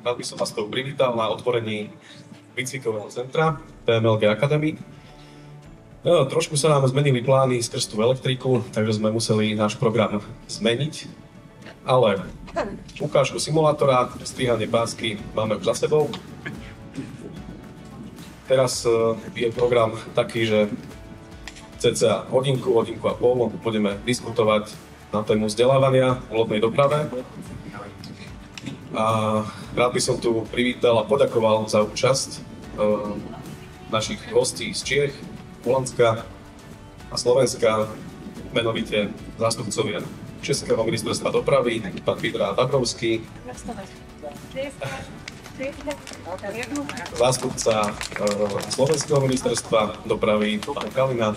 Rád by som vás tu privítal na otvorení výcvikového centra PMLG Academy. Trošku sa nám zmenili plány skrz tú elektriku, takže sme museli náš program zmeniť. Ale ukážku simulátora, strihanie pásky máme už za sebou. Teraz je program taký, že cca hodinku a pol budeme diskutovať na tému vzdelávania v lodnej doprave. A rád by som tu privítal a poďakoval za účasť našich hostí z Čiech, Holandska a Slovenska, menovite zástupcovia Českého ministerstva dopravy, pán Vidra Dabrovský, zástupca Slovenského ministerstva dopravy, pán Kalina,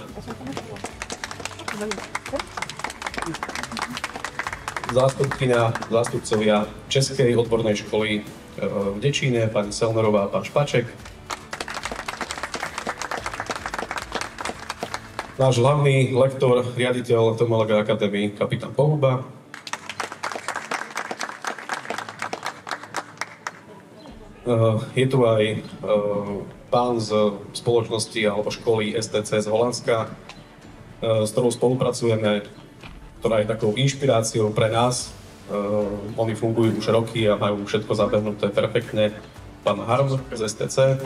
zástupcovia Českej odbornej školy v Dečíne, pani Selnerová a pán Špaček. Náš hlavný lektor, riaditeľ PMLG Academy, kapitán Pohuba. Je tu aj pán z spoločnosti alebo školy STC z Holandska, s ktorou spolupracujeme, ktorá je takou inšpiráciou pre nás. Oni fungujú už roky a majú všetko zabehnuté perfektne. Pán Harm z STC.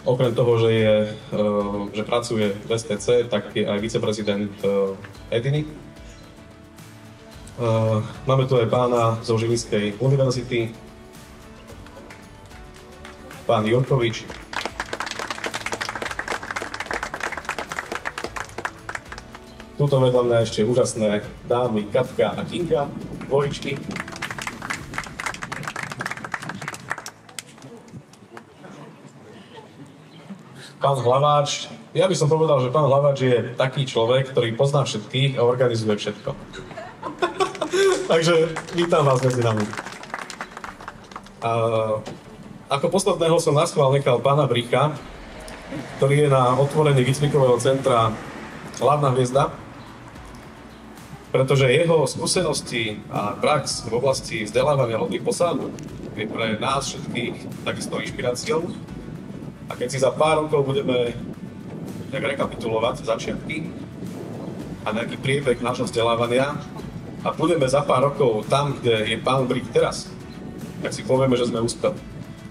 Okrem toho, že pracuje v STC, tak je aj viceprezident Ediny. Máme tu aj pána zo Žilinskej univerzity, pán Jurkovič. Tuto vedľa mňa ešte úžasné dámy Katka a Kinga, dvojičky. Pán Hlaváč, ja by som povedal, že pán Hlaváč je taký človek, ktorý pozná všetkých a organizuje všetko. Takže vítam vás medzi nami. Ako posledného som naschvál nechal pána Bricha, ktorý je na otvorení výcvikového centra hlavná hviezda, pretože jeho skúsenosti a prax v oblasti vzdelávania lodných posádok je pre nás všetkých takisto inšpiráciou. A keď si za pár rokov budeme rekapitulovať začiatky a nejaký priebeh nášho vzdelávania a budeme za pár rokov tam, kde je pán Brich teraz, tak si povieme, že sme úspeli.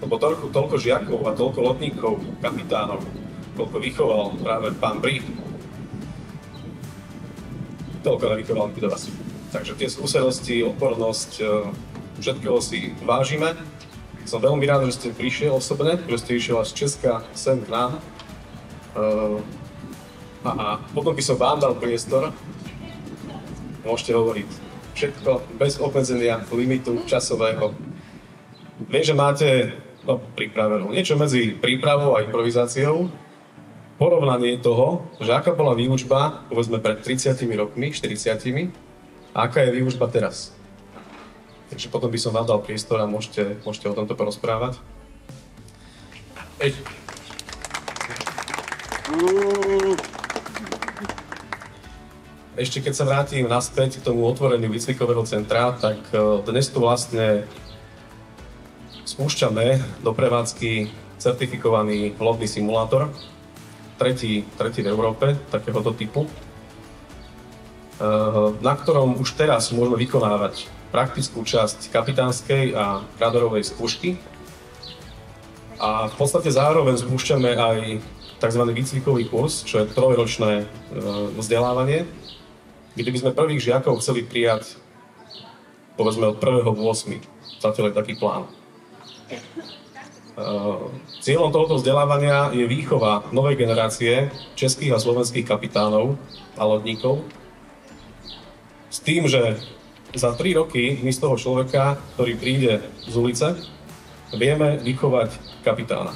Lebo toľko žiakov a toľko lodníkov, kapitánov, koľko vychoval práve pán Brich, toľko nevychoval nikto asi. Takže tie skúsenosti, odbornosť, všetkého si vážime. Som veľmi rád, že ste prišiel osobne, že ste išiel až z Česka sem k nám. A potom by som vám dal priestor. Môžete hovoriť všetko bez obmedzenia limitu časového. Viem, že máte pripravenú niečo medzi prípravou a improvizáciou. Porovnanie toho, že aká bola výučba, povedzme pred 30 rokmi, 40, a aká je výučba teraz. Takže potom by som vám dal priestor a môžete o tomto porozprávať. Ešte keď sa vrátim naspäť k tomu otvoreniu výcvikového centra, tak dnes tu vlastne spúšťame do prevádzky certifikovaný lodný simulátor, tretí v Európe takéhoto typu, na ktorom už teraz môžeme vykonávať praktickú časť kapitánskej a radorovej skúšky. A v podstate zároveň spúšťame aj tzv. Výcvikový kurz, čo je trojročné vzdelávanie, kde by sme prvých žiakov chceli prijať povedzme od 1.8. Zatiaľ je taký plán. Cieľom tohoto vzdelávania je výchova novej generácie českých a slovenských kapitánov a lodníkov s tým, že za 3 roky my z toho človeka, ktorý príde z ulice, vieme vychovať kapitána.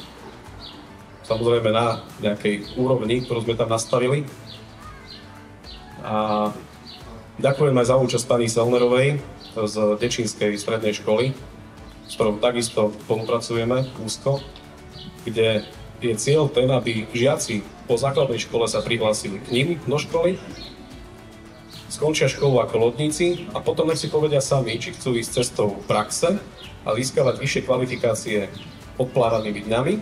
Samozrejme na nejakej úrovni, ktorú sme tam nastavili. A ďakujem aj za účasť pani Selnerovej z Dečínskej strednej školy, s ktorou takisto spolupracujeme úzko, kde je cieľ ten, aby žiaci po základnej škole sa prihlásili k nim do školy skončia školu ako lodníci a potom nech si povedia sami, či chcú ísť cestou praxe a získavať vyššie kvalifikácie odplávanými dňami,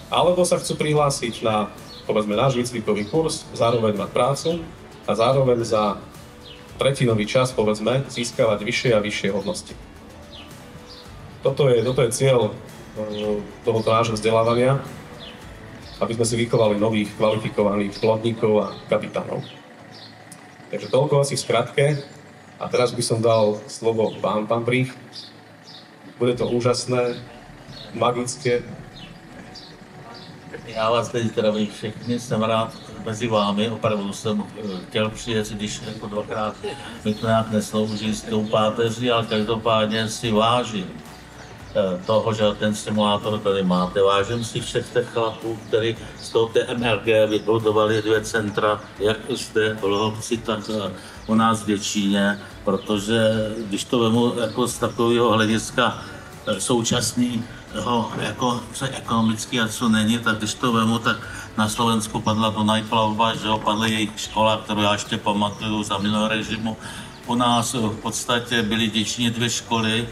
alebo sa chcú prihlásiť na, povedzme, náš výcvikový kurz, zároveň mať prácu a zároveň za tretinový čas, povedzme, získavať vyššie a vyššie hodnosti. Toto je cieľ tohoto nášho vzdelávania, aby sme si vychovali nových kvalifikovaných lodníkov a kapitánov. Takže toľko asi v skratke. A teraz by som dal slovo vám, pán Prých. Bude to úžasné, magické. Já vás teď zdravím všechny, jsem rád mezi vámi, opravdu jsem chtěl přijet, když jako dvakrát mi to nějak neslouží s tou páteří, ale každopádně si vážím toho, že ten simulátor tady máte. Vážím si všech těch chlapů, kteří z toho TMRG vybudovali 2 centra, jak zde v Lhobci, tak u nás v Děčíně, protože když to vemu jako z takového hlediska současného, jako co ekonomicky a co není, tak když to vemu, tak na Slovensku padla Dunajplavba, že jo, padla jejich škola, kterou já ještě pamatuju za minulého režimu. U nás v podstatě byly v Děčíně 2 školy,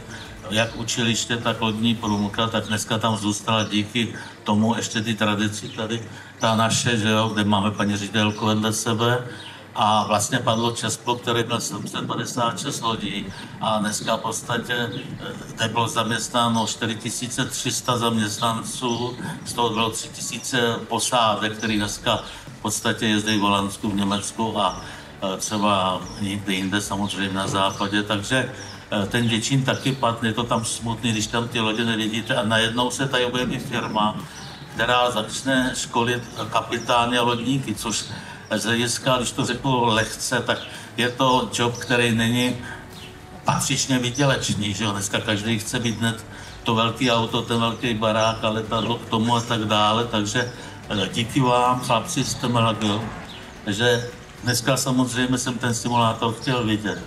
jak učiliště, tak lodní průmka, tak dneska tam zůstala díky tomu ještě ty tradici tady, ta naše, že jo, kde máme paní ředitelku vedle sebe. A vlastně padlo Česko, který měl 756 lodí a dneska v podstatě kde bylo zaměstnáno 4300 zaměstnanců, z toho bylo 3000 posádek, který dneska v podstatě jezdí v Holandsku, v Německu a třeba někde jinde, samozřejmě na západě, takže ten Děčín taky padl, je to tam smutný, když tam ty lodě nevidíte a najednou se tady objeví firma, která začne školit kapitány a lodníky, což z hlediska, když to řeknu lehce, tak je to job, který není patřičně vydělečný, že jo? Dneska každý chce mít hned to velký auto, ten velký barák a letadlo k tomu a tak dále, takže díky vám, chlapci, jste melagil, že dneska samozřejmě jsem ten simulátor chtěl vidět.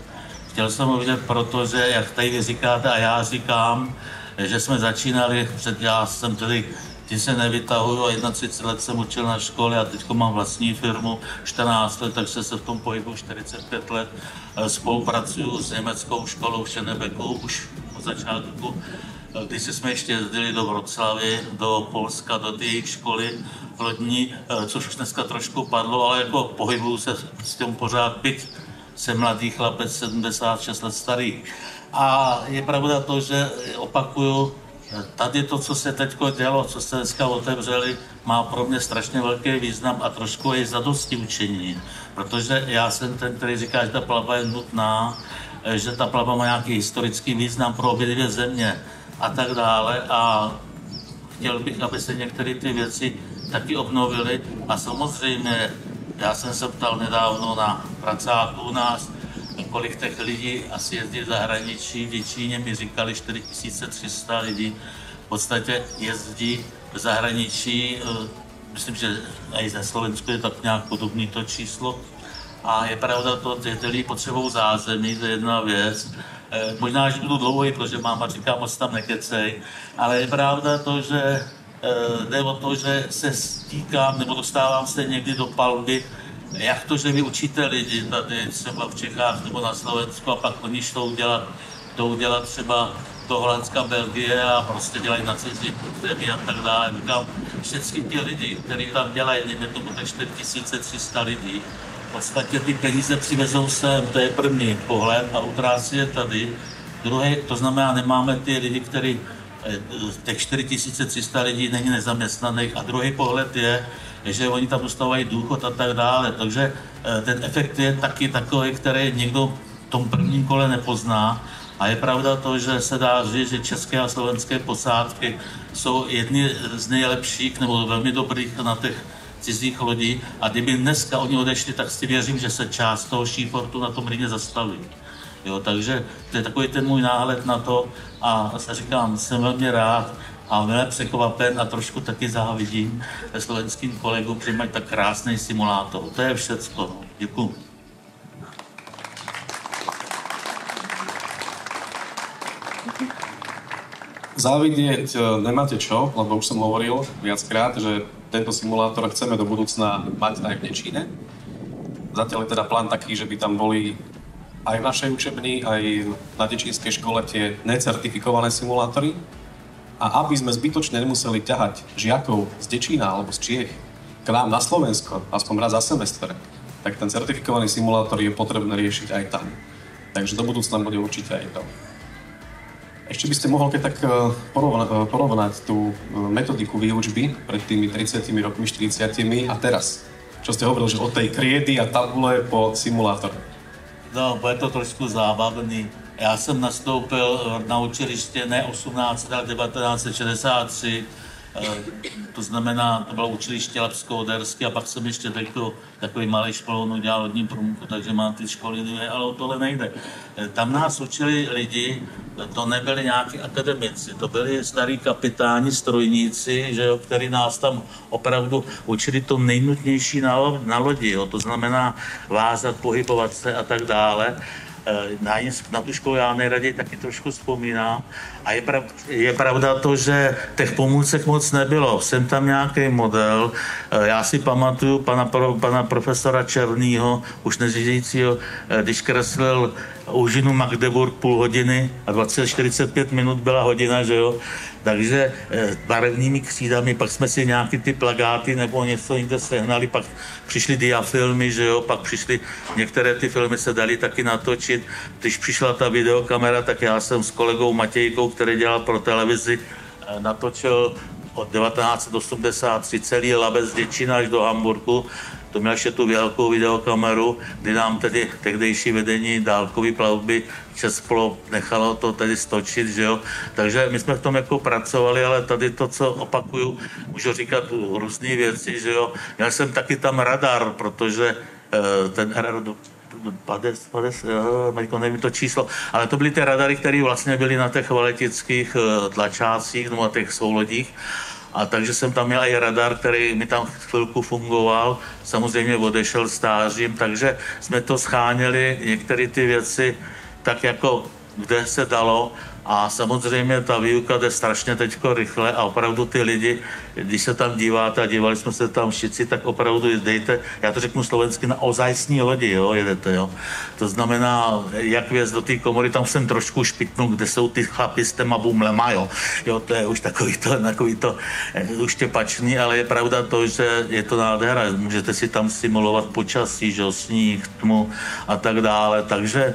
Chtěl jsem ho vidět, protože, jak tady vy říkáte a já říkám, že jsme začínali, já jsem tedy, tím se nevytahuju a 31 let jsem učil na škole a teď mám vlastní firmu, 14 let, takže se v tom pohybu 45 let. Spolupracuju s německou školou v Šenebeku už od začátku. Když jsme ještě jezdili do Vroclavy, do Polska, do jejich školy lodní, což už dneska trošku padlo, ale jako pohybuju se s tím pořád, byť jsem mladý chlapec, 76 let starý. A je pravda to, že opakuju, tady to, co se teď dělo, co se dneska otevřeli, má pro mě strašně velký význam a trošku je zadosti učení. Protože já jsem ten, který říká, že ta plavba je nutná, že ta plavba má nějaký historický význam pro obě 2 země a tak dále. A chtěl bych, aby se některé ty věci taky obnovily. A samozřejmě, já jsem se ptal nedávno na pracáku u nás, kolik těch lidí asi jezdí v zahraničí. V Děčíně mi říkali 4300 lidí. V podstatě jezdí v zahraničí, myslím, že i ze Slovensku je tak nějak podobný to číslo. A je pravda to, že ty lidi potřebují zázemí, to je jedna věc. Možná, že budu dlouhý, protože máma říká, moc tam nekecej, ale je pravda to, že jde o to, že se stýkám nebo dostávám se někdy do palby, jak to, že vy učíte lidi tady třeba v Čechách nebo na Slovensku a pak oni jdou dělat třeba do Holandska, Belgie a prostě dělají na cizí zemi a tak dále. Říkám, všechny ti lidi, kteří tam dělají, nevím, to bude 4300 lidí, v podstatě ty peníze přivezou sem, to je první pohled a utrácí je tady. Druhý, to znamená, nemáme ty lidi, kteří těch 4300 lidí není nezaměstnaných a druhý pohled je, že oni tam dostávají důchod a tak dále, takže ten efekt je taky takový, který někdo v tom prvním kole nepozná a je pravda to, že se dá říct, že české a slovenské posádky jsou jedny z nejlepších nebo velmi dobrých na těch cizích lodí a kdyby dneska oni odešli, tak si věřím, že se část toho Seafortu na tom Rýně zastaví. Jo, takže to je takový ten můj náhled na to a říkám, jsem velmi rád a velmi překvapen a trošku taky závidím slovenským kolegům, že mají tak krásný simulátor. To je všecko. Děkuji. Závidieť nemáte čo, lebo už som hovoril viackrát, že tento simulátor chceme do budúcna mať aj v Děčíne. Zatiaľ je teda plán taký, že by tam boli aj v našej učebni, aj na dečínskej škole tie necertifikované simulátory. A aby sme zbytočne nemuseli ťahať žiakov z Dečína alebo z Čiech k nám na Slovensko, aspoň raz za semester, tak ten certifikovaný simulátor je potrebné riešiť aj tam. Takže do budúcna bude určite aj to. Ešte by ste mohol keď tak porovnať tú metodiku výučby pred tými 30 rokmi, 40 a teraz. Čo ste hovorili, že od tej kriedy a tabule po simulátor. No, bude to trošku zábavný. Já jsem nastoupil na učiliště ne 18, ale 1963. To znamená, to bylo učiliště Lapsko-Oderské a pak jsem ještě takový malý školon udělal hodní průmku, takže mám ty školy dvě, ale o tohle nejde. Tam nás učili lidi, to nebyli nějaký akademici, to byli starí kapitáni, strojníci, že jo, který nás tam opravdu učili to nejnutnější na lodi, jo, to znamená vázat, pohybovat se a tak dále. Na tu školu já nejraději taky trošku vzpomínám. A je pravda to, že těch pomůcek moc nebylo. Jsem tam nějaký model. Já si pamatuju pana profesora Černýho, už nežijícího, když kreslil úžinu Magdeburg půl hodiny a 20-45 minut byla hodina, že jo. Takže barevnými křídami, pak jsme si nějaký ty plagáty nebo něco někde sehnali, pak přišly diafilmy, že jo, pak přišly, některé ty filmy se daly taky natočit. Když přišla ta videokamera, tak já jsem s kolegou Matějkou, který dělal pro televizi, natočil od 1983 celý Labec z Děčína až do Hamburku. To měl ještě tu velkou videokameru, kdy nám tedy tehdejší vedení dálkové plavby Českplo nechalo to tedy stočit, že jo. Takže my jsme v tom jako pracovali, ale tady to, co opakuju, můžu říkat různé věci, že jo. Měl jsem taky tam radar, protože ten nevím to číslo, ale to byly ty radary, které vlastně byly na těch valetických tlačácích nebo na těch soulodích. A takže jsem tam měl i radar, který mi tam chvilku fungoval, samozřejmě odešel stářím, takže jsme to scháněli, některé ty věci tak jako kde se dalo a samozřejmě ta výuka jde strašně teďko rychle a opravdu ty lidi, když se tam díváte a dívali jsme se tam všichni, tak opravdu dejte, já to řeknu slovensky, na ozajstní lodi, jo, jedete, jo. To znamená, jak věc do té komory, tam jsem trošku špitnul, kde jsou ty chlapi s těma bumlema, jo, to je už takový to uštěpačný, ale je pravda to, že je to nádhera, můžete si tam simulovat počasí, že jo, sníh, tmu a tak dále, takže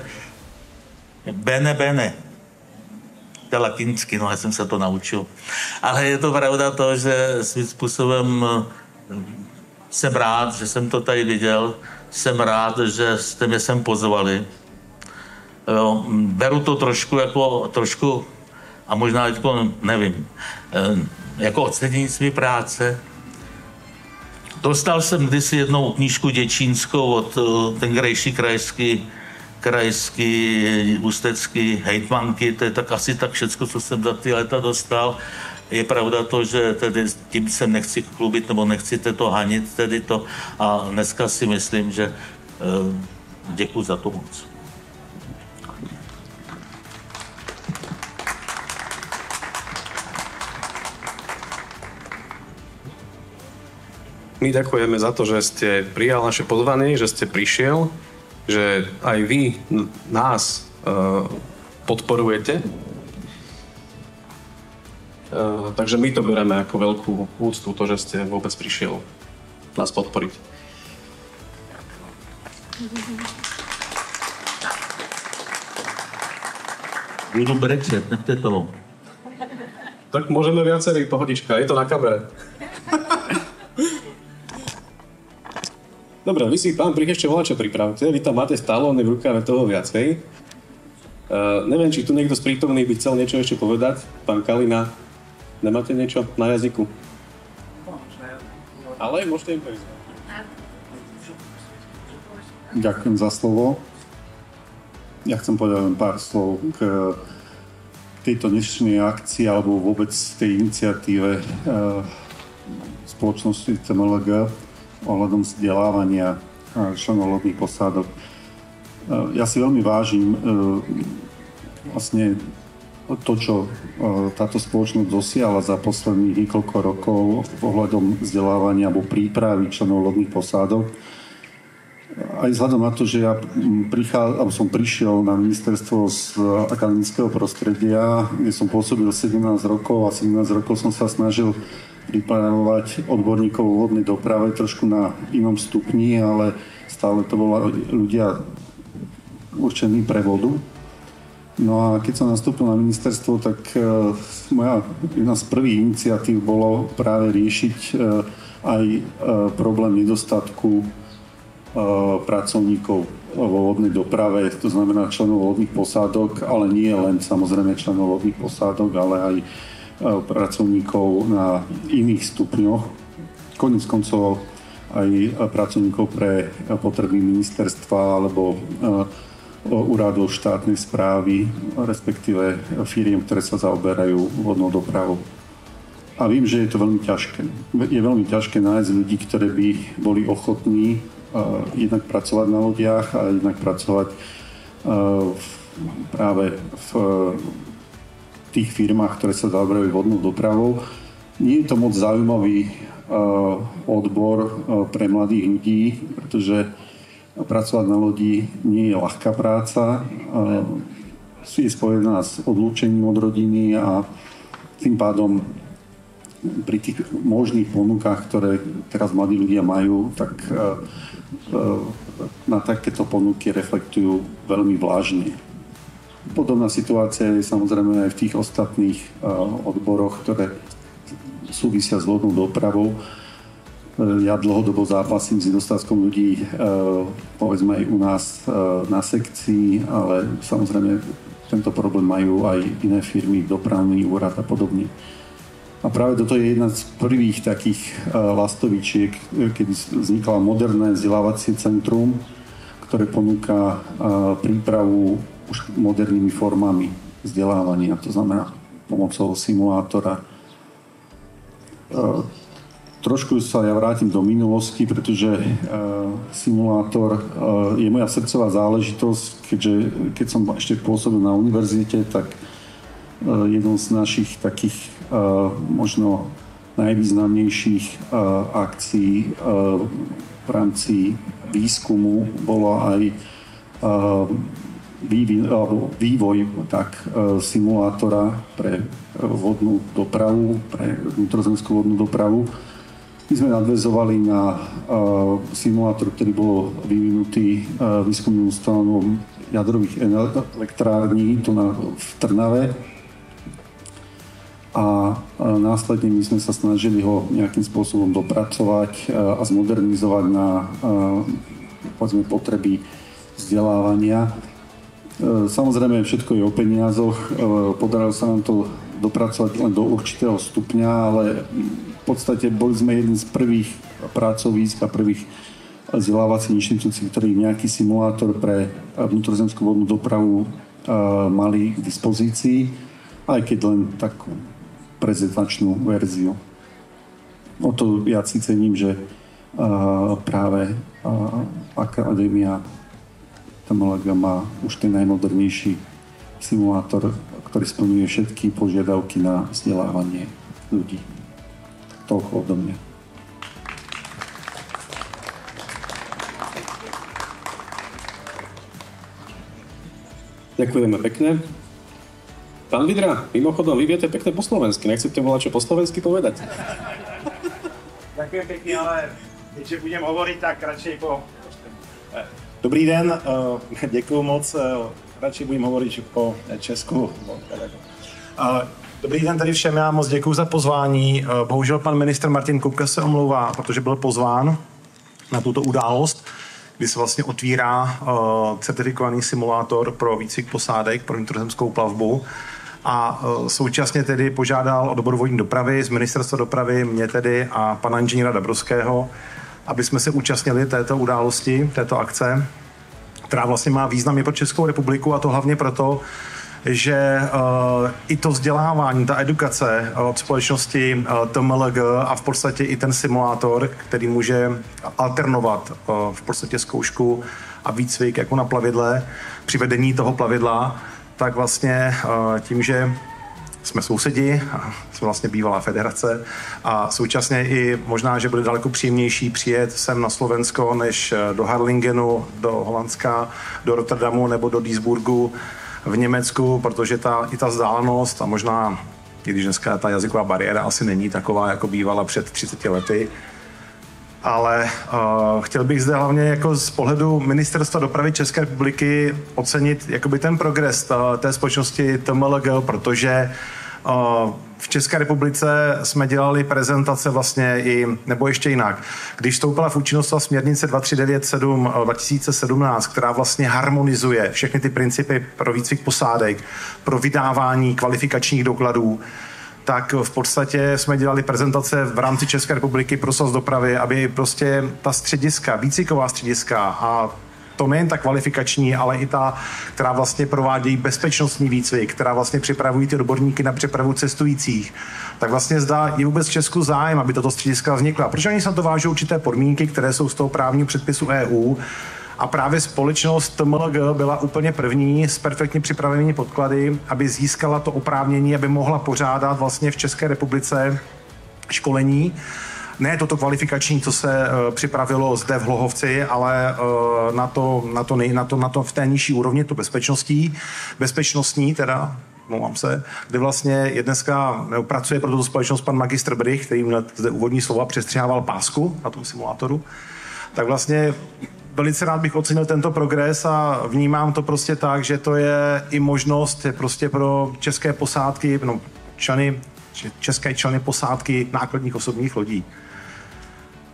bene. To je latinsky, no já jsem se to naučil. Ale je to pravda to, že svým způsobem jsem rád, že jsem to tady viděl, jsem rád, že jste mě sem pozvali. Jo, beru to trošku, a možná jako, nevím, jako ocenění své práce. Dostal jsem kdysi jednou knížku děčínskou od tenkrejší krajský, ústecký hejtmanky, to je tak asi tak všecko, co jsem za ty leta dostal. Je pravda to, že tedy tím se nechci chlubit, nebo nechci to hanit, tedy to. A dneska si myslím, že děkuji za to moc. My ďakujeme za to, že ste prijal naše pozvanie, že ste prišiel, že aj vy nás podporujete. Takže my to bereme ako veľkú úctu, to, že ste vôbec prišiel nás podporiť. Budu brečet, nechte to. Tak môžeme viacerý, pohodička, je to na kamere. Dobre, vy si, pán Prich, ešte voľačo pripravte. Vy tam máte stálone v rukave toho viacej. Neviem, či tu niekto z prítomných by chcel niečo ešte povedať. Pán Kalina, nemáte niečo na jazyku? Ale môžete im povedať. Ďakujem za slovo. Ja chcem povedať len pár slov k tejto dnešnej akcii alebo vôbec tej iniciatíve spoločnosti CMLG ohľadom vzdelávania členov lodných posádok. Ja si veľmi vážim vlastne to, čo táto spoločnosť dosiahla za posledných niekoľko rokov ohľadom vzdelávania alebo prípravy členov lodných posádok. aj vzhľadom na to, že ja som prišiel na ministerstvo z akademického prostredia, kde som pôsobil 17 rokov a 17 rokov som sa snažil pripravovať odborníkov v vodnej doprave trošku na inom stupni, ale stále to boli ľudia určení pre vodu. No a keď som nastúpil na ministerstvo, tak moja jedna z prvých iniciatív bolo práve riešiť aj problém nedostatku pracovníkov vo vodnej doprave, to znamená členov vodných posádok, ale nie len samozrejme členov vodných posádok, ale aj pracovníkov na iných stupňoch. Koniec koncov aj pracovníkov pre potreby ministerstva alebo úradov štátnej správy, respektíve firiem, ktoré sa zaoberajú vodnou dopravou. A viem, že je to veľmi ťažké. Je veľmi ťažké nájsť ľudí, ktorí by boli ochotní jednak pracovať na lodiach a jednak pracovať práve v tých firmách, ktoré sa zaoberajú vodnou dopravou. Nie je to moc zaujímavý odbor pre mladých ľudí, pretože pracovať na lodi nie je ľahká práca. Je spojená s odlúčením od rodiny a tým pádom pri tých možných ponukách, ktoré teraz mladí ľudia majú, tak na takéto ponuky reflektujú veľmi vážne. Podobná situácia je samozrejme aj v tých ostatných odboroch, ktoré súvisia s vodnou dopravou. Ja dlhodobo zápasím s nedostatkom ľudí, povedzme aj u nás na sekcii, ale samozrejme tento problém majú aj iné firmy, dopravný úrad a podobne. A práve toto je jedna z prvých takých lastovičiek, kedy vzniklo moderné vzdelávacie centrum, ktoré ponúka prípravu už modernými formami vzdelávania, to znamená pomocou simulátora. Trošku sa ja vrátim do minulosti, pretože simulátor je moja srdcová záležitosť, keďže keď som ešte pôsobil na univerzite, tak jednou z našich takých možno najvýznamnejších akcií v rámci výskumu bolo aj vývoj simulátora pre vodnú dopravu, pre vnútrozemskú vodnú dopravu. My sme nadväzovali na simulátor, ktorý bol vyvinutý výskumným ústavom jadrových elektrární tu v Trnave. A následne my sme sa snažili ho nejakým spôsobom dopracovať a zmodernizovať na povedzme, potreby vzdelávania. Samozrejme, všetko je o peniazoch. Podarilo sa nám to dopracovať len do určitého stupňa, ale v podstate boli sme jeden z prvých pracovísk a prvých vzdelávacích inštitúcií, ktorí nejaký simulátor pre vnútrozemskú vodnú dopravu mali k dispozícii, aj keď len takú prezentačnú verziu. O to viac si cením, že práve Akadémia TMLG má už ten najmodernejší simulátor, ktorý splňuje všetky požiadavky na vzdelávanie ľudí. Toľko odo mňa. Ďakujeme pekne. Pán Vidra, mimochodom, vy viete pekne po slovensky. Nechcete volať čo po slovensky povedať? Ďakujem pekne, ale keďže budem hovoriť, tak radšej po... Dobrý den, děkuju moc, radši budem hovoriť po česku. Dobrý den tady všem, já moc děkuju za pozvání. Bohužel pan ministr Martin Kupka se omlouvá, protože byl pozván na tuto událost, kdy se vlastně otvírá certifikovaný simulátor pro výcvik posádek pro vnitrozemskou plavbu. A současně tedy požádal odbor vodní dopravy z ministerstva dopravy, mě tedy a pana inženýra Dabrovského, aby jsme se účastnili této události, této akce, která vlastně má význam i pro Českou republiku, a to hlavně proto, že i to vzdělávání, ta edukace od společnosti TMLG a v podstatě i ten simulátor, který může alternovat v podstatě zkoušku a výcvik jako na plavidle, při vedení toho plavidla, tak vlastně tím, že jsme sousedi, jsme vlastně bývalá federace a současně i možná, že bude daleko příjemnější přijet sem na Slovensko, než do Harlingenu, do Holandska, do Rotterdamu nebo do Duisburgu v Německu, protože i ta vzdálenost a možná, i když dneska ta jazyková bariéra asi není taková, jako bývala před 30 lety, ale chtěl bych zde hlavně jako z pohledu Ministerstva dopravy České republiky ocenit jakoby ten progres té společnosti TMLG, protože v České republice jsme dělali prezentace vlastně nebo ještě jinak. Když vstoupila v účinnost směrnice 2397 2017, která vlastně harmonizuje všechny ty principy pro výcvik posádek, pro vydávání kvalifikačních dokladů, tak v podstatě jsme dělali prezentace v rámci České republiky pro svaz dopravy, aby prostě ta střediska, výcviková střediska a to nejen ta kvalifikační, ale i ta, která vlastně provádějí bezpečnostní výcvik, která vlastně připravují ty odborníky na přepravu cestujících, tak vlastně zdá je vůbec v Česku zájem, aby tato střediska vznikla. Protože oni se na to vážou určité podmínky, které jsou z toho právního předpisu EU. A právě společnost TMLG byla úplně první s perfektně připravenými podklady, aby získala to oprávnění, aby mohla pořádat vlastně v České republice školení. Ne toto kvalifikační, co se připravilo zde v Hlohovci, ale na to v té nižší úrovni, to bezpečnostní, mluvám se, kde vlastně je dneska pracuje pro tuto společnost pan magistr Brych, který zde úvodní slova přestřihával pásku na tom simulátoru. Tak vlastně velice rád bych ocenil tento progres a vnímám to prostě tak, že to je i možnost prostě pro české posádky, české členy posádky nákladních osobních lodí.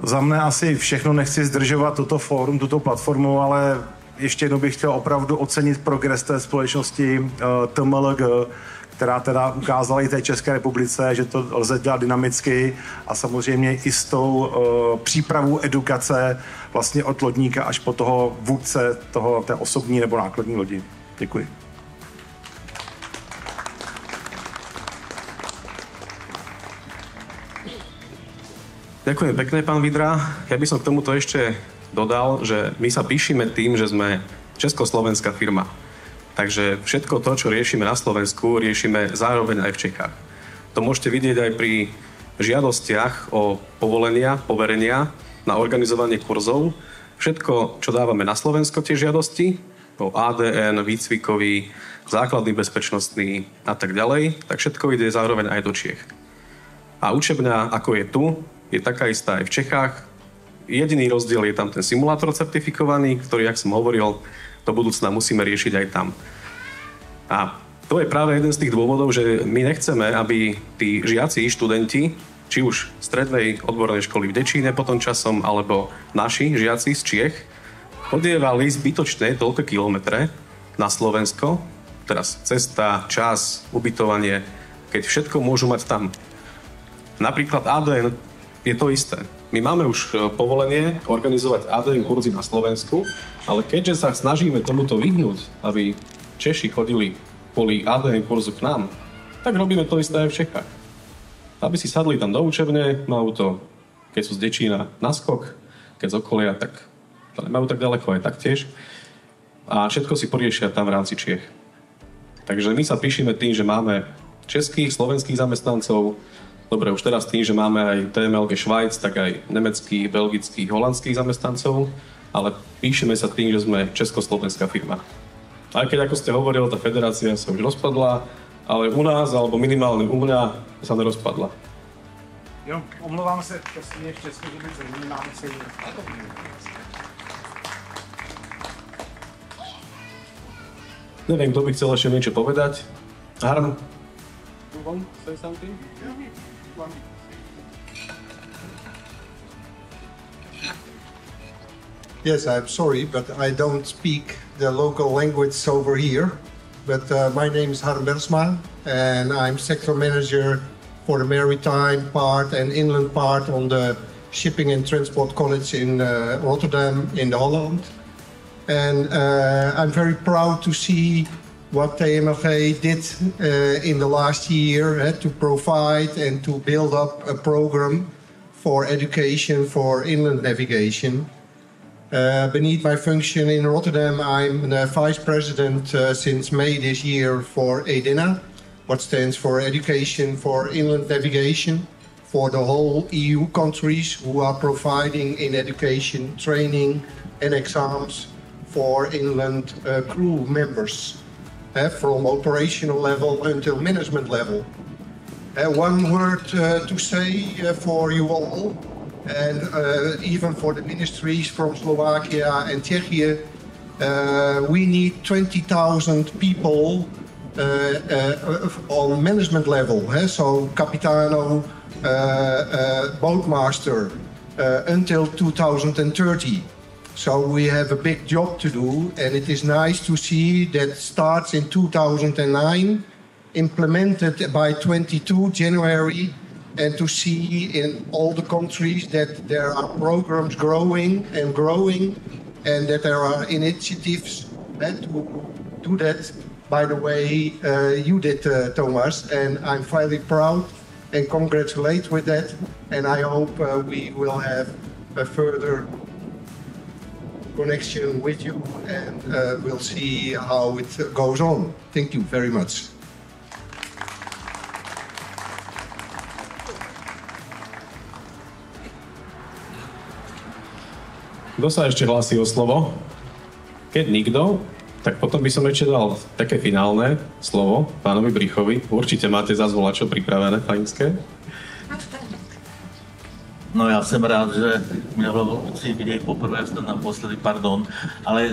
Za mne asi všechno, nechci zdržovat toto fórum, tuto platformu, ale ještě jednou bych chtěl opravdu ocenit progres té společnosti TMLG, která teda ukázala i té České republice, že to lze dělat dynamicky a samozřejmě i s tou přípravou edukace vlastně od lodníka až po toho vůdce té osobní nebo nákladní lodi. Děkuji. Ďakujem pekne, pán Vidra. Ja by som k tomuto ešte dodal, že my sa píšime tým, že sme československá firma. Takže všetko to, čo riešime na Slovensku, riešime zároveň aj v Čechách. To môžete vidieť aj pri žiadostiach o poverenia na organizovanie kurzov. Všetko, čo dávame na Slovensko, tie žiadosti, o ADN, výcvikový, základný bezpečnostný a tak ďalej, tak všetko ide zároveň aj do Čiech. A učebňa, ako je tu, je taká istá aj v Čechách. Jediný rozdiel je tam ten simulátor certifikovaný, ktorý, jak som hovoril, do budúcna musíme riešiť aj tam. A to je práve jeden z tých dôvodov, že my nechceme, aby tí žiaci, študenti, či už strednej odbornej školy v Dečíne potom časom, alebo naši žiaci z Čiech, odievali zbytočné toľko kilometre na Slovensko, teraz cesta, čas, ubytovanie, keď všetko môžu mať tam. Napríklad ADN je to isté. My máme už povolenie organizovať ADN kurzy na Slovensku, ale keďže sa snažíme tomuto vyhnúť, aby Češi chodili kvôli ADN kurzu k nám, tak robíme to isté aj v Čechách. Aby si sadli tam do učebne, majú to, keď sú z Dečína, naskok, keď z okolia, tak to nemajú tak ďaleko aj taktiež. A všetko si poriešia tam v rámci Čiech. Takže my sa píšime tým, že máme českých, slovenských zamestnancov. Dobre, už teraz tým, že máme aj TMLG Švajc, tak aj nemeckých, belgických, holandských zamestnancov, ale píšeme sa tým, že sme československá firma. Aj keď, ako ste hovorili, tá federácia sa už rozpadla, ale u nás, alebo minimálne u mňa, sa nerozpadla. Jo, omlouvám se, přesně v České republice nemáme se Neviem, kto by chcel ešte niečo povedať. Harm? You want to say something? Yes, I'm sorry, but I don't speak the local language over here. But my name is Harm Bersma, and I'm sector manager for the maritime part and inland part on the Shipping and Transport College in Rotterdam in the Holland. And I'm very proud to see what TMLG did in the last year to provide and to build up a program for education for inland navigation. Beneath my function in Rotterdam, I'm the vice president since May this year for EDINA, what stands for Education for Inland Navigation, for the whole EU countries who are providing in education, training and exams for inland crew members, from operational level until management level. One word to say for you all, and even for the ministries from Slovakia and Czechia, we need 20,000 people on management level, so Capitano, boatmaster, until 2030. So we have a big job to do, and it is nice to see that starts in 2009, implemented by 22 January, and to see in all the countries that there are programs growing, and that there are initiatives to do that. By the way, you did, Thomas, and I'm very proud and congratulate with that. And I hope we will have a further connection with you, and we'll see how it goes on. Thank you very much. Kto sa ešte hlási o slovo? Keď nikto, tak potom by som ešte dal také finálne slovo pánovi Brichovi. Určite máte zás volačo pripravené, fajnské. No já jsem rád, že mělo vidět poprvé, jste naposledy, pardon, ale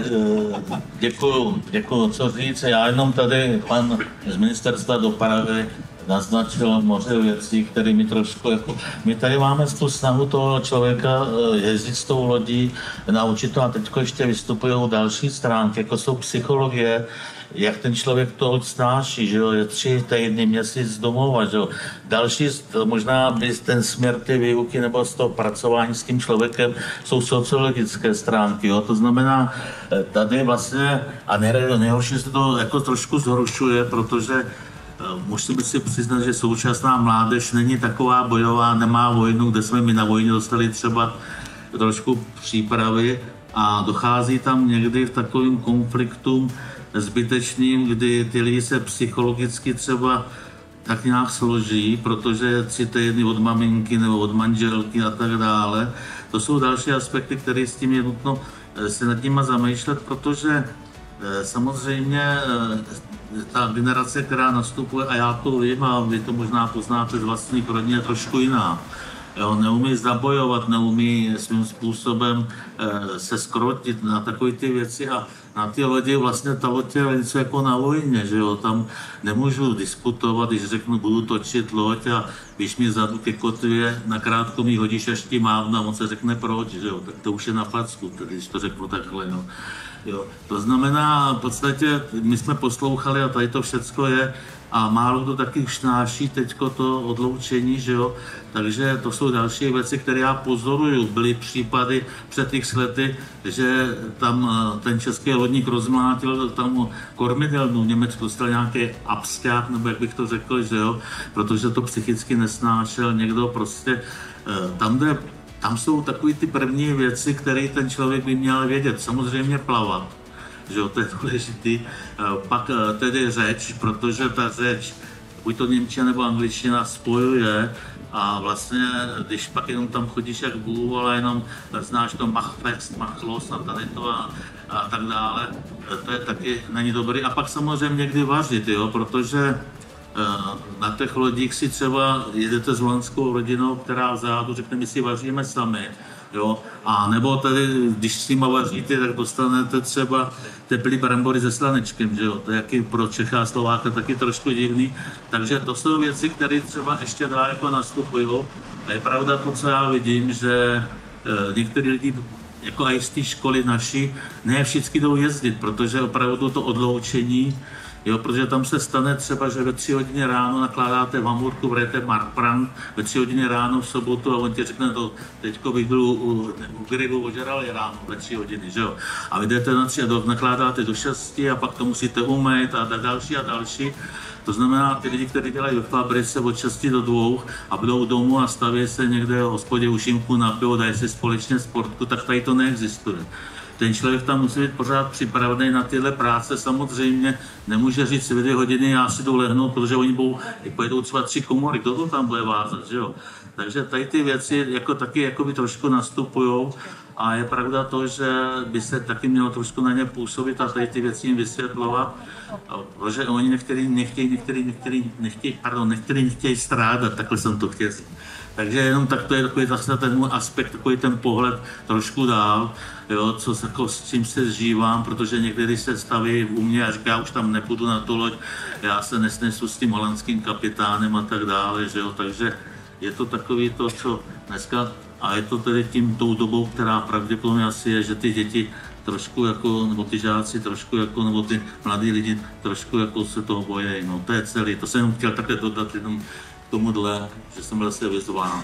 děkuju, co říct. Já jenom tady pan z ministerstva dopravy naznačil moře věcí, které mi trošku jako... My tady máme tu snahu toho člověka jezdit s tou lodí, naučit to a teďko ještě vystupují další stránky, jako jsou psychologie, jak ten člověk to snáší, že jo, je 3 týdny, měsíc domova, že jo. Další, možná by ten směr ty výuky nebo z toho pracování s tím člověkem jsou sociologické stránky, jo. To znamená, tady vlastně, a nejhorší se to jako trošku zhoršuje, protože musím si přiznat, že současná mládež není taková bojová, nemá vojnu, kde jsme my na vojně dostali třeba trošku přípravy a dochází tam někdy v takovým konfliktům zbytečným, kdy ty lidi se psychologicky třeba tak nějak složí, protože 3 týdny od maminky nebo od manželky a tak dále. To jsou další aspekty, které s tím je nutno se nad nimi zamýšlet, protože samozřejmě ta generace, která nastupuje, a já to vím, a vy to možná poznáte z vlastních rodin, je trošku jiná. Jo, neumí zabojovat, neumí svým způsobem se skrotit na takové ty věci a na ty lodi vlastně ta loď je něco jako na vojně, že jo, tam nemůžu diskutovat, když řeknu, budu točit loď a když mi zadu ke kotvě na krátko mi hodíš, až ti mávnu a on se řekne proč, že jo, tak to už je na facku, když to řeknu takhle, no. Jo, to znamená, v podstatě my jsme poslouchali a tady to všecko je a málo kdo taky snáší teďko to odloučení, že jo, takže to jsou další věci, které já pozoruju. Byly případy před x lety, že tam ten český lodník rozmlátil tam kormidelnu, v Německu dostal nějaký absťák, nebo jak bych to řekl, že jo, protože to psychicky nesnášel někdo prostě tam jsou takové ty první věci, které ten člověk by měl vědět. Samozřejmě plavat, že jo, to je důležitý. Pak tedy řeč, protože ta řeč, buď to němčina nebo angličtina, spojuje a vlastně, když pak jenom tam chodíš jak bůh, ale jenom znáš to machfest, machlos a tady to a tak dále, to je taky není dobrý. A pak samozřejmě někdy vařit, jo, protože na těch lodích si třeba jedete s holandskou rodinou, která vzadu řekne, my si vaříme sami, jo, a nebo tady, když s nima vaříte, tak dostanete třeba teplý brambory se slanečkem, že jo, to je jaký pro Čecha a Slováka taky trošku divný, takže to jsou věci, které třeba ještě daleko nastupují. A je pravda to, co já vidím, že některý lidi jako i z té školy naší, ne všichni jdou jezdit, protože opravdu to odloučení, jo, protože tam se stane třeba, že ve 3 hodiny ráno nakládáte v Hamburku, vrajete Markprang, ve 3 hodiny ráno v sobotu a on ti řekne, to teďko bych byl u grilu ožralý ráno ve 3 hodiny, že jo. A vy jdete na 3 a nakládáte do 6 a pak to musíte umýt a další a další. To znamená, ty lidi, kteří dělají ve fabrice od 6 do 2 a budou domů a staví se někde v hospodě u šimku na pivo, dají si společně sportku, tak tady to neexistuje. ten člověk tam musí být pořád připravený na tyhle práce. Samozřejmě nemůže říct v 2 hodiny, já si jdu lehnout, protože oni pojedou třeba 3 komory, kdo to tam bude vázat, že jo? Takže tady ty věci jako taky jakoby trošku nastupujou a je pravda to, že by se taky mělo trošku na ně působit a tady ty věci jim vysvětlovat, protože oni některý nechtějí strádat, takhle jsem to chtěl říct. Takže jenom tak to je takový zase ten můj aspekt, takový ten pohled trošku dál, jo, s čím se zžívám, protože někdy se staví u mě a říká, já už tam nepůjdu na tu loď, já se nesnesu s tím holandským kapitánem a tak dále, že jo, takže je to takový to, co dneska, a je to tedy tou dobou, která pravděpodobně asi je, že ty děti trošku jako, nebo ty žáci trošku jako, nebo ty mladí lidi trošku jako se toho bojí, no to je celý, to jsem jenom chtěl takhle dodat jenom tomuhle, že jsem byl se vyzván.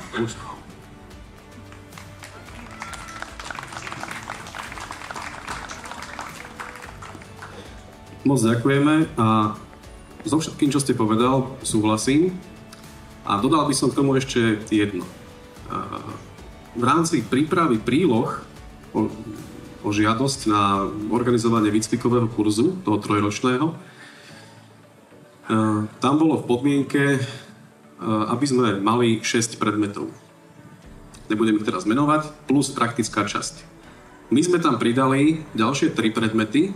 Moc ďakujeme a so všetkým, čo ste povedal, súhlasím. A dodal by som k tomu ešte jedno. V rámci prípravy príloh o žiadosť na organizovanie výcvikového kurzu, toho 3-ročného, tam bolo v podmienke, aby sme mali 6 predmetov. Nebudem ich teraz menovať, plus praktická časť. My sme tam pridali ďalšie 3 predmety.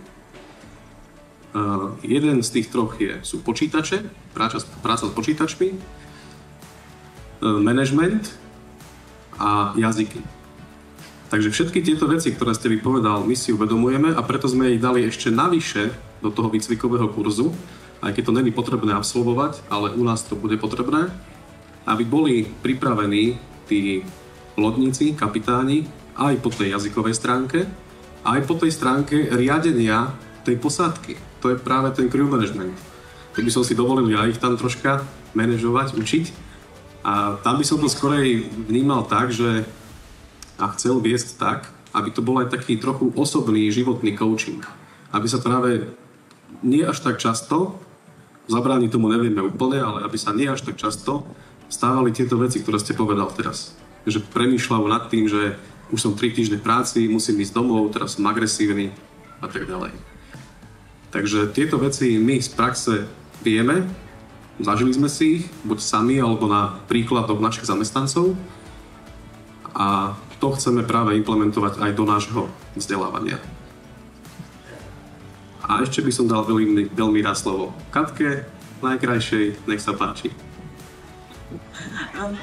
Jeden z tých 3 sú počítače, práca s počítačmi, management a jazyky. Takže všetky tieto veci, ktoré ste vypovedal, my si uvedomujeme a preto sme ich dali ešte navyše do toho výcvikového kurzu, aj keď to není potrebné absolvovať, ale u nás to bude potrebné, aby boli pripravení tí lodníci, kapitáni aj po tej jazykovej stránke, aj po tej stránke riadenia tej posádky. To je práve ten crew management. To by som si dovolil ja ich tam troška manažovať, učiť. A tam by som to skorej vnímal tak, že a chcel viesť tak, aby to bol aj taký trochu osobný životný coaching. Aby sa práve nie až tak často, zabrániť tomu nevieme úplne, ale aby sa nie až tak často stávali tieto veci, ktoré ste povedal teraz. Že premýšľajú nad tým, že už som 3 týždne v práci, musím ísť domov, teraz som agresívny a tak ďalej. Takže tieto veci my z praxe vieme, zažili sme si ich, buď sami, alebo na príkladoch našich zamestnancov a to chceme práve implementovať aj do nášho vzdelávania. A ešte by som dal veľmi rád slovo Katke, najkrajšej, nech sa páči.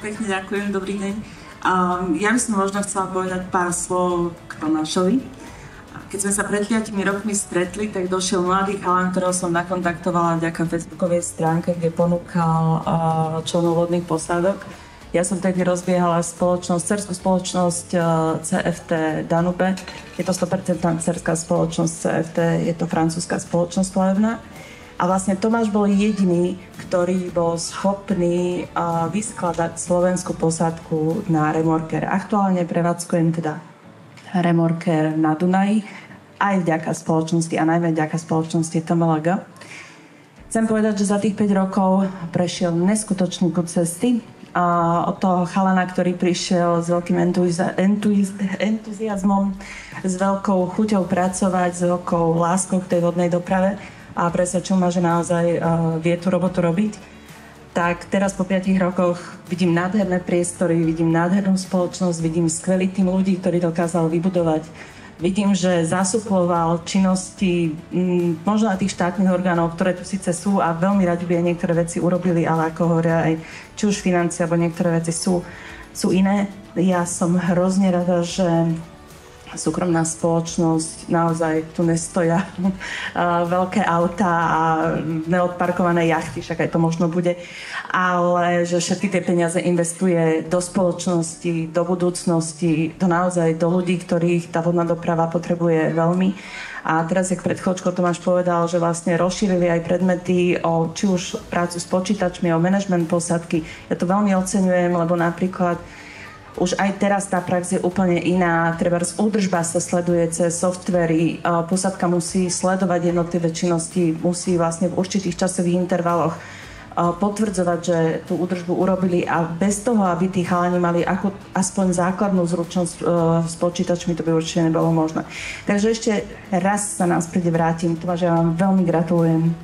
Pekne ďakujem, dobrý deň. Ja by som možno chcela povedať pár slov k Tomášovi. Keď sme sa pred 5 rokmi stretli, tak došiel mladý chalan, ktorého som nakontaktovala vďaka facebookovej stránke, kde ponúkal členov lodných posádok. Ja som tedy rozbiehala dcerskú spoločnosť CFT Danube. Je to 100% dcerská spoločnosť CFT, je to francúzska spoločnosť plavebná. A vlastne Tomáš bol jediný, ktorý bol schopný vyskladať slovenskú posádku na remorker. Aktuálne prevádzkujem teda remorker na Dunaji, aj vďaka spoločnosti a najmä vďaka spoločnosti TMLG. Chcem povedať, že za tých 5 rokov prešiel neskutočný kus cesty a od toho chalana, ktorý prišiel s veľkým entuziasmom, s veľkou chuťou pracovať, s veľkou láskou k tej vodnej doprave a presvedčil ma, že naozaj vie tú robotu robiť. Tak teraz po 5 rokoch vidím nádherné priestory, vidím nádhernú spoločnosť, vidím skvelý tým ľudí, ktorí dokázal vybudovať. Vidím, že zasuploval činnosti možno na tých štátnych orgánov, ktoré tu síce sú a veľmi radi by aj niektoré veci urobili, ale ako hovoria aj či už financie, alebo niektoré veci sú iné. Ja som hrozne rada, že súkromná spoločnosť, naozaj tu nestoja veľké autá a neodparkované jachty, však aj to možno bude, ale že všetky tie peniaze investuje do spoločnosti, do budúcnosti, naozaj do ľudí, ktorých tá vodná doprava potrebuje veľmi. A teraz, jak pred chvíľočkou Tomáš povedal, že vlastne rozšírili aj predmety o či už prácu s počítačmi, o management posádky. Ja to veľmi oceňujem, lebo napríklad už aj teraz tá prax je úplne iná. Trebárs údržba sa sleduje cez softvery, posádka musí sledovať jednotlivé činnosti, musí vlastne v určitých časových intervaloch potvrdzovať, že tú údržbu urobili a bez toho, aby tí chalani mali aspoň základnú zručnosť s počítačmi, to by určite nebolo možné. Takže ešte raz sa náspäť vrátim, Tomáš, ja vám veľmi gratulujem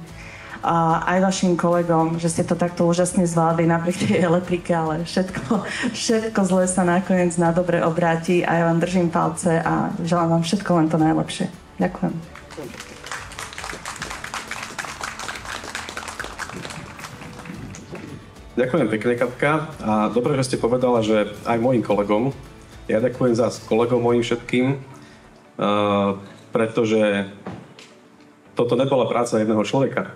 a aj vašim kolegom, že ste to takto úžasne zvládli napriek tej elektrike, ale všetko zlé sa nakoniec na dobre obráti a ja vám držím palce a želám vám všetko len to najlepšie. Ďakujem. Ďakujem pekne, Katka. A dobre, že ste povedala, že aj mojim kolegom. Ja ďakujem za kolegom mojim všetkým, pretože toto nebola práca jedného človeka.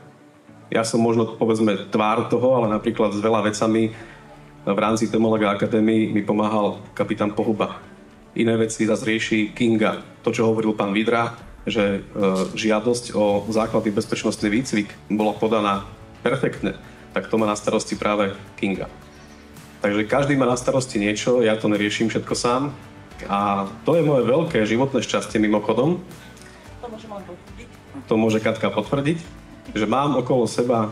Ja som možno, povedzme, tvár toho, ale napríklad s veľa vecami v rámci Temolaga Akadémii mi pomáhal kapitán Pohuba. Iné veci zase rieši Kinga. To, čo hovoril pán Vidra, že žiadosť o základný bezpečnostný výcvik bola podaná perfektne, tak to má na starosti práve Kinga. Takže každý má na starosti niečo, ja to neriešim všetko sám. A to je moje veľké životné šťastie mimochodom. To môže Katka potvrdiť, že mám okolo seba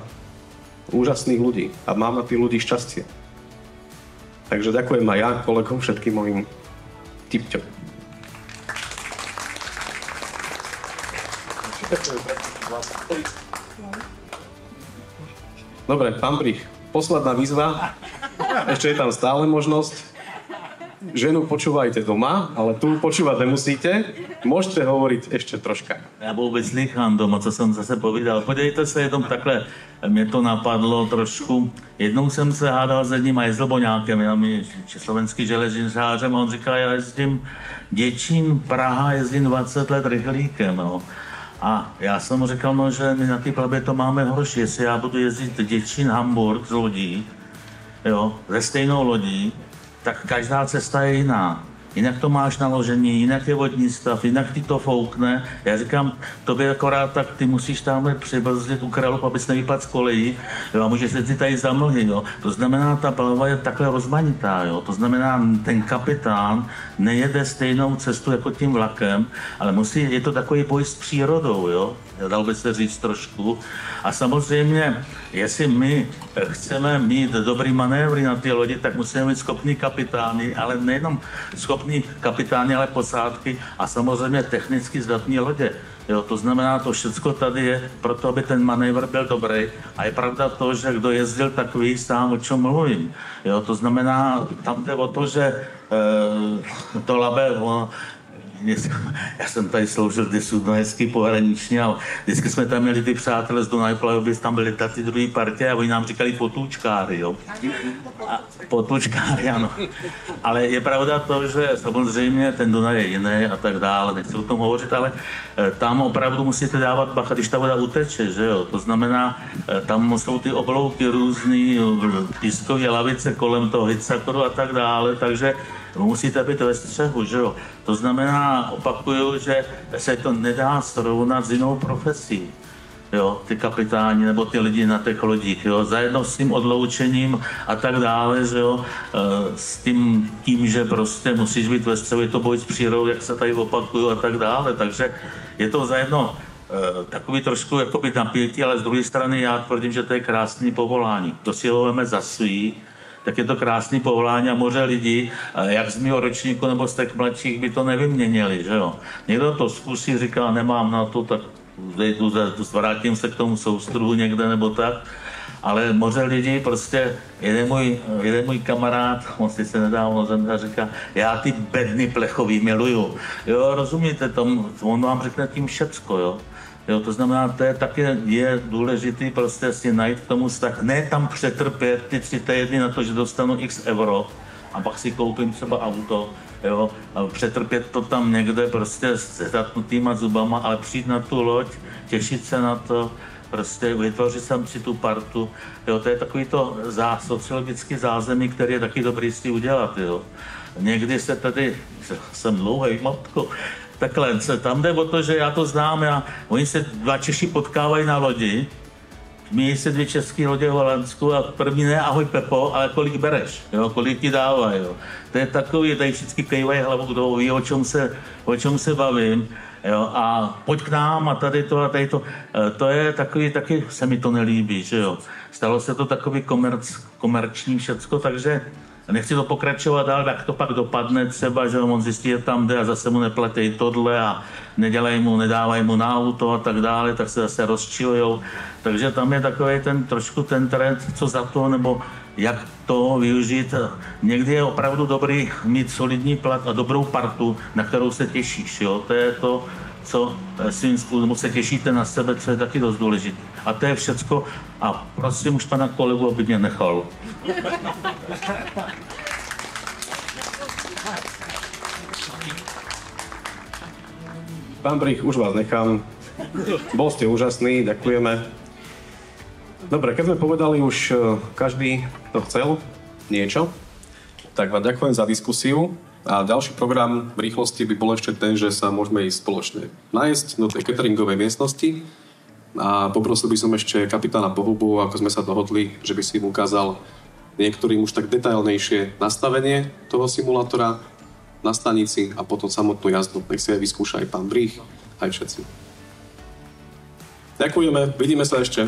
úžasných ľudí a mám na tých ľudí šťastie. Takže ďakujem aj ja kolegom, všetkým mojim tipťom. Dobre, pán Brich, posledná výzva. Ešte je tam stále možnosť. Ženu počúvajte doma, ale tu počúvať nemusíte. Môžete hovoriť ešte troška. Já vůbec nechám doma, co jsem zase povídal. Podívejte se, jenom takhle, mě to napadlo trošku. Jednou jsem se hádal s jedním jezloboňákem, slovenský železničářem, a on říká, já jezdím Děčín, Praha, jezdím 20 let rychlíkem. No. A já jsem mu říkal, no, že my na té plavbě to máme horší, jestli já budu jezdit Děčín, Hamburg z lodí, jo, ze stejnou lodí, tak každá cesta je jiná. Jinak to máš naložení, jinak je vodní stav, jinak ti to foukne. Já říkám, tobě akorát tak ty musíš tamhle přibrzdit u Kralov, abys nevypadl z kolejí, jo, a můžeš se si tady zamlhnit, jo. To znamená, ta plavba je takhle rozmanitá, jo. To znamená, ten kapitán nejede stejnou cestu jako tím vlakem, ale je to takový boj s přírodou, jo. Dal by se říct trošku. A samozřejmě, jestli my chceme mít dobrý manévry na ty lodi, tak musíme mít schopný kapitány, ale nejenom schopný kapitány, ale posádky a samozřejmě technicky zdatní lodě. Jo, to znamená, to všechno tady je proto, aby ten manévr byl dobrý. A je pravda to, že kdo jezdil, tak ví sám, o čem mluvím. Jo, to znamená, tam jde o to, že to Labe, já jsem tady sloužil kdysi dunajský pohraničně a vždycky jsme tam měli ty přátelé z Dunajplavby, tam byli taky druhý partě a oni nám říkali potůčkáři, jo. A potůčkáři, ano. Ale je pravda to, že samozřejmě ten Dunaj je jiný a tak dále, nechci o tom hovořit, ale tam opravdu musíte dávat bacha, když ta voda uteče, že jo. To znamená, tam jsou ty oblouky různý, pískové lavice kolem toho Hitsakoru a tak dále, takže musíte být ve střehu, že jo. To znamená, opakuju, že se to nedá srovnat s jinou profesí. Jo, ty kapitáni nebo ty lidi na těch lodích, jo, zajedno s tím odloučením a tak dále, že jo, s tím, že prostě musíš být ve střehu, je to boj s přírodou, jak se tady opakuju a tak dále, takže je to zajedno takový trošku jakoby napětí, ale z druhé strany já tvrdím, že to je krásný povolání. To si ho veme za svý, tak je to krásný povolání a moře lidí, jak z mého ročníku nebo z těch mladších by to nevyměnili, že jo. Někdo to zkusí, říká, nemám na to, tak vrátím se k tomu soustruhu někde nebo tak, ale moře lidí, prostě jeden můj kamarád, on si se nedávno zemřel, říká, já ty bedny plechový miluju, jo, rozumíte tomu, on vám řekne tím všecko, jo. Jo, to znamená, to je také důležitý prostě si najít k tomu vztah, ne tam přetrpět ty 3 týdny na to, že dostanu x euro a pak si koupím třeba auto, jo, a přetrpět to tam někde prostě s zatnutýma zubama, ale přijít na tu loď, těšit se na to, prostě vytvořit tam si tu partu, jo, to je takový to sociologický zázemí, který je taky dobrý si udělat, jo. Někdy se tady, jsem dlouhej, matko, takhle, tam jde o to, že já to znám, oni se 2 Češi potkávají na lodi, mějí se 2 české lodě v Holandsku a první ne, ahoj Pepo, ale kolik bereš, jo, kolik ti dávají, jo. To je takový, tady všichni kejvají hlavu, kdo ví, o čem se bavím. Jo, a pojď k nám a tady to. To je takový, taky se mi to nelíbí, že jo. Stalo se to takový komerční všecko, takže nechci to pokračovat dál, jak to pak dopadne třeba, že on zjistí, že tam jde a zase mu nepletej tohle a nedávají mu na auto a tak dále, tak se zase rozčilujou. Takže tam je takový trošku ten trend, co za to, nebo jak to využít. Někdy je opravdu dobrý mít solidní plat a dobrou partu, na kterou se těšíš, jo. To je to, co svým způsobem se těšíte na sebe, co je taky dost důležité. A to je všecko. A prosím už pana kolegu, aby mě nechal. Pán Brich, už vás nechám. Bol ste úžasný, ďakujeme. Dobre, keď sme povedali už každý, kto chcel niečo, tak vám ďakujem za diskusiu. A ďalší program v rýchlosti by bol ešte ten, že sa môžeme ísť spoločne nájsť do tej cateringovej miestnosti. A poprosil by som ešte kapitána Pohubu, ako sme sa dohodli, že by si im ukázal niektorým už tak detailnejšie nastavenie toho simulátora na stanici a potom samotnú jazdu. Nech si aj vyskúša aj pán Brich, aj všetci. Ďakujeme, vidíme sa ešte.